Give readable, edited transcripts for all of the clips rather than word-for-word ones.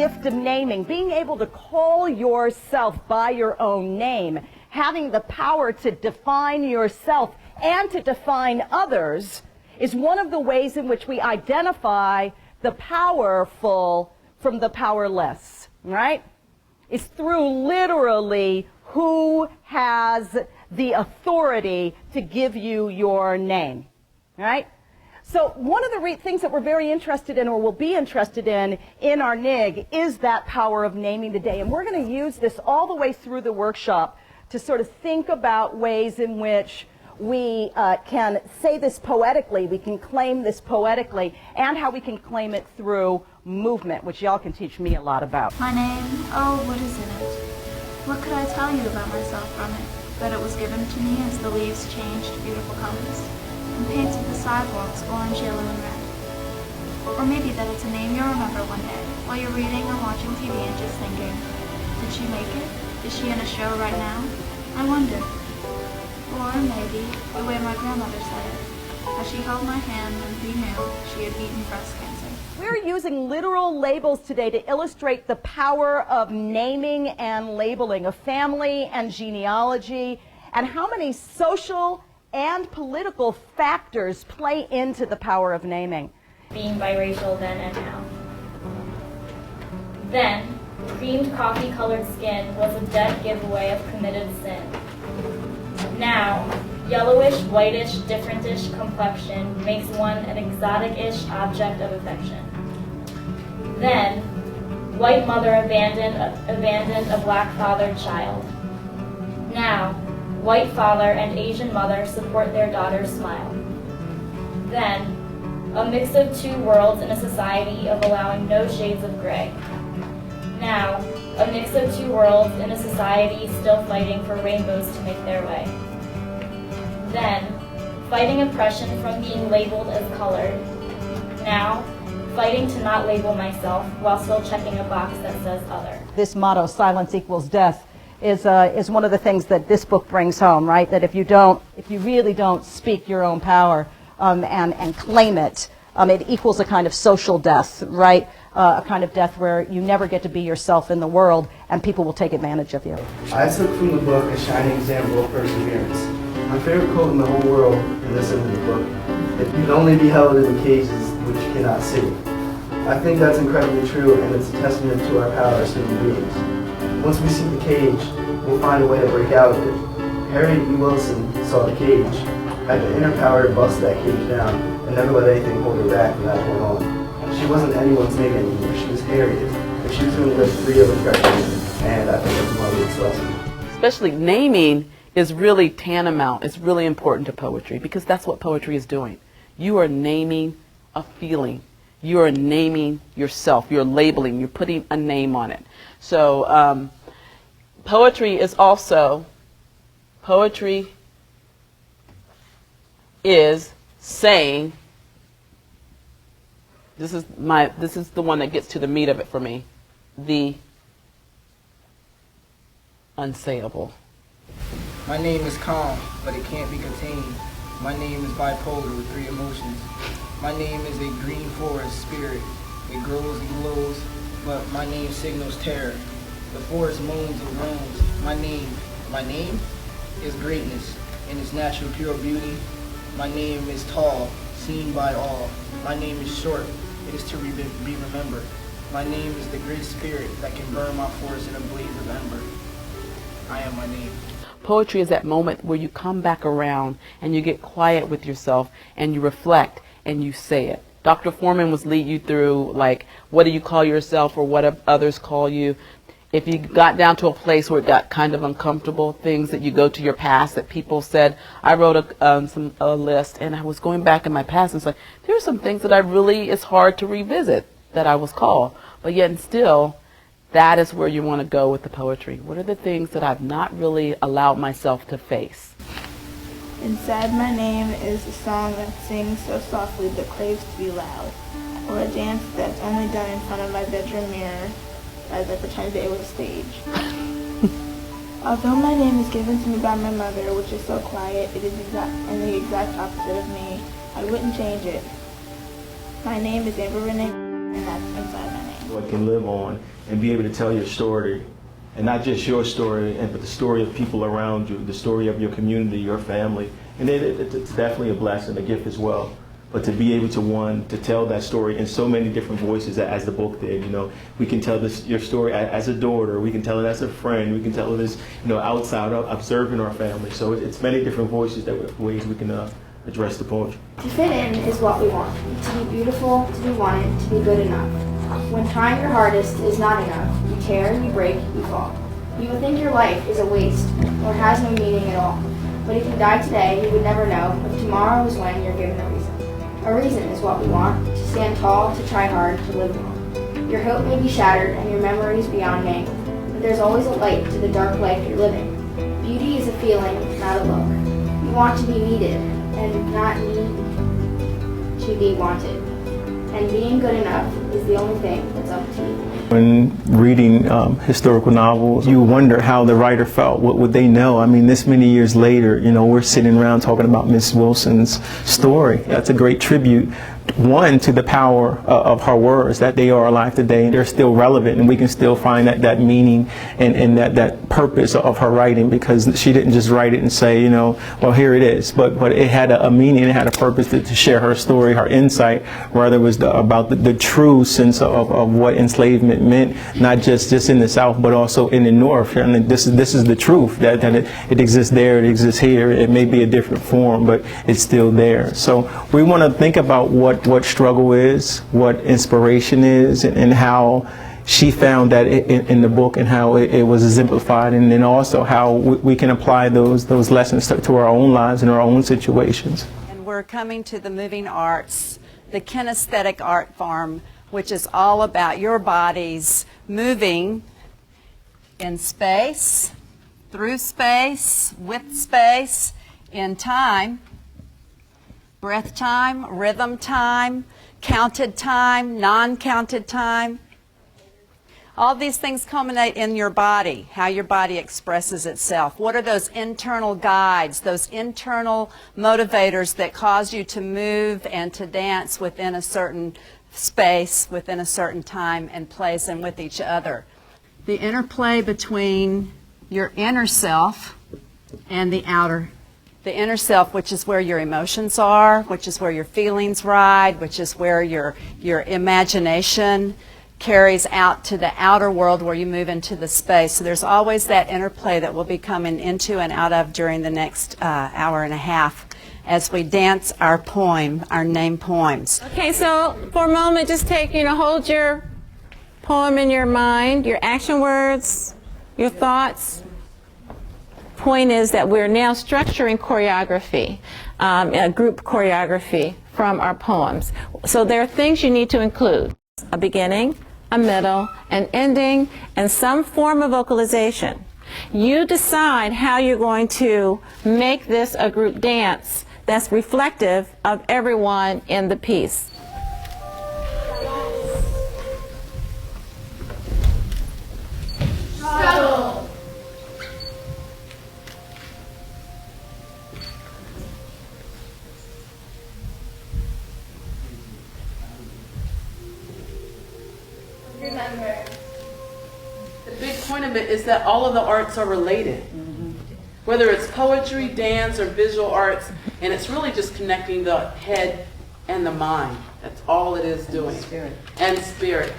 gift of naming, being able to call yourself by your own name, having the power to define yourself and to define others, is one of the ways in which we identify the powerful from the powerless, right? It's through literally who has the authority to give you your name, right? So one of the things that we're very interested in, or will be interested in our NIG, is that power of naming the day. And we're going to use this all the way through the workshop to sort of think about ways in which we can say this poetically, we can claim this poetically, and how we can claim it through movement, which y'all can teach me a lot about. My name, oh, what is in it? What could I tell you about myself from it? That it was given to me as the leaves changed beautiful colors and painted the sidewalks orange, yellow, and red. Or maybe that it's a name you'll remember one day while you're reading or watching TV and just thinking, did she make it? Is she in a show right now? I wonder. Or maybe the way my grandmother said it, as she held my hand when we knew she had beaten breast cancer. We're using literal labels today to illustrate the power of naming and labeling, of family and genealogy, and how many social and political factors play into the power of naming. Being biracial then and now. Then, creamed coffee-colored skin was a dead giveaway of committed sin. Now, yellowish, whitish, differentish complexion makes one an exotic-ish object of affection. Then, white mother abandoned a black-fathered child. Now, white father and Asian mother support their daughter's smile. Then, a mix of two worlds in a society of allowing no shades of gray. Now, a mix of two worlds in a society still fighting for rainbows to make their way. Then, fighting oppression from being labeled as colored. Now, fighting to not label myself while still checking a box that says other. This motto, silence equals death, is one of the things that this book brings home, right? That if you really don't speak your own power and claim it, it equals a kind of social death, right? A kind of death where you never get to be yourself in the world and people will take advantage of you. I took from the book a shining example of perseverance. My favorite quote in the whole world, and this is in the book, if you'd only be held in the cages which you cannot see. I think that's incredibly true, and it's a testament to our power as human beings. Once we see the cage, we'll find a way to break out of it. Harriet Wilson saw the cage, had the inner power to bust that cage down, and never let anything hold her back from that point on. She wasn't anyone's name anymore, she was Harriet, and she was going to live free of oppression, and I think that's a marvelous lesson. Especially naming is really tantamount, it's really important to poetry, because that's what poetry is doing. You are naming a feeling. You are naming yourself. You're labeling. You're putting a name on it. So poetry is saying, this is the one that gets to the meat of it for me, the unsayable. My name is calm, but it can't be contained. My name is bipolar with 3 emotions. My name is a green forest spirit. It grows and glows, but my name signals terror. The forest moans and groans. My name is greatness in its natural pure beauty. My name is tall, seen by all. My name is short. It is to be remembered. My name is the great spirit that can burn my forest in a blaze of ember. I am my name. Poetry is that moment where you come back around and you get quiet with yourself and you reflect and you say it. Dr. Foreman was lead you through, like, what do you call yourself or what others call you. If you got down to a place where it got kind of uncomfortable, things that you go to your past that people said, I wrote a list and I was going back in my past and it's like, there are some things that it's hard to revisit that I was called. But yet and still, that is where you want to go with the poetry. What are the things that I've not really allowed myself to face? Inside my name is a song that sings so softly but craves to be loud, or a dance that's only done in front of my bedroom mirror as I pretend it was a stage. Although my name is given to me by my mother, which is so quiet, it is the exact opposite of me. I wouldn't change it. My name is Amber Renee, and that's inside my name. it can live on, and be able to tell your story. And not just your story, but the story of people around you, the story of your community, your family. And it's definitely a blessing, a gift as well. But to be able to tell that story in so many different voices as the book did, we can tell your story as a daughter, we can tell it as a friend, we can tell it as, outside observing our family. So it's many different voices, ways we can address the poetry. To fit in is what we want. To be beautiful, to be wanted, to be good enough. When trying your hardest is not enough, you tear, you break, you fall. You would think your life is a waste or has no meaning at all. But if you die today, you would never know if tomorrow is when you're given a reason. A reason is what we want, to stand tall, to try hard, to live long. Your hope may be shattered and your memories beyond name, but there's always a light to the dark life you're living. Beauty is a feeling, not a look. You want to be needed, and not need to be wanted. And being good enough is the only thing that's up to you. When reading historical novels, you wonder how the writer felt. What would they know? I mean, this many years later, we're sitting around talking about Miss Wilson's story. That's a great tribute, one, to the power of her words, that they are alive today and they're still relevant, and we can still find that meaning and that purpose of her writing, because she didn't just write it and say, well, here it is, but it had a meaning, it had a purpose to share her story, her insight, rather it was about the true sense of what enslavement meant, not just in the South, but also in the North. And this is the truth, that it exists there, it exists here. It may be a different form, but it's still there. So we want to think about what struggle is, what inspiration is, and how she found that in the book, and how it was exemplified, and then also how we can apply those lessons to our own lives and our own situations. And we're coming to the moving arts, the kinesthetic art form, which is all about your bodies moving in space, through space, with space, in time, breath time, rhythm time, counted time, non-counted time. All these things culminate in your body, how your body expresses itself. What are those internal guides, those internal motivators that cause you to move and to dance within a certain space, within a certain time and place, and with each other? The interplay between your inner self and the outer. The inner self, which is where your emotions are, which is where your feelings ride, which is where your imagination carries out to the outer world, where you move into the space. So there's always that interplay that we'll be coming into and out of during the next hour and a half as we dance our poem, our name poems. Okay, so for a moment, just take, hold your poem in your mind, your action words, your thoughts. Point is that we're now structuring choreography, a group choreography from our poems. So there are things you need to include: a beginning, a middle, an ending, and some form of vocalization. You decide how you're going to make this a group dance that's reflective of everyone in the piece. Struggle. Remember. The big point of it is that all of the arts are related. Whether it's poetry, dance, or visual arts, and it's really just connecting the head and the mind. That's all it is doing. And spirit.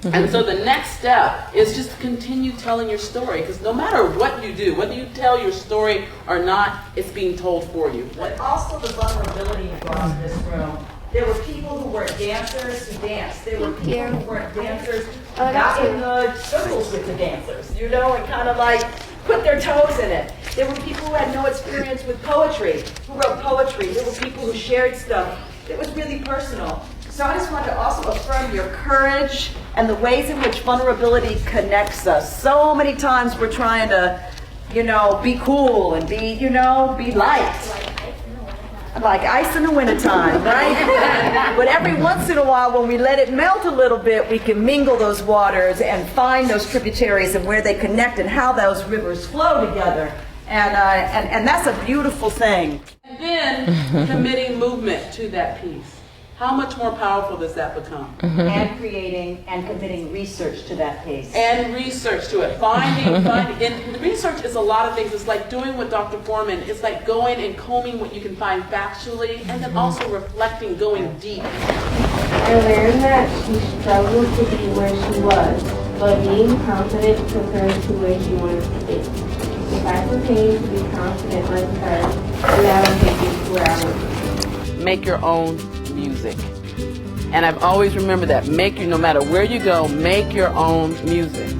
And so the next step is just to continue telling your story, because no matter what you do, whether you tell your story or not, it's being told for you. But also the vulnerability across this room. There were people who weren't dancers who danced. There were people who weren't dancers who got in the circles with the dancers, and kind of like put their toes in it. There were people who had no experience with poetry, who wrote poetry. There were people who shared stuff that was really personal. So I just wanted to also affirm your courage and the ways in which vulnerability connects us. So many times we're trying to, be cool and be, be liked. Like ice in the wintertime, right? But every once in a while, when we let it melt a little bit, we can mingle those waters and find those tributaries and where they connect and how those rivers flow together. And that's a beautiful thing. And then committing movement to that piece. how much more powerful does that become? And creating and committing research to that pace. And research to it. Finding, and research is a lot of things. It's like doing what Dr. Foreman, it's like going and combing what you can find factually, and then also reflecting, going deep. I learned that she struggled to be where she was, but being confident took her to where she wanted to be. If I continue to be confident like her, that'll take me to where I want to be. Make your own music. And I've always remembered that. No matter where you go, make your own music.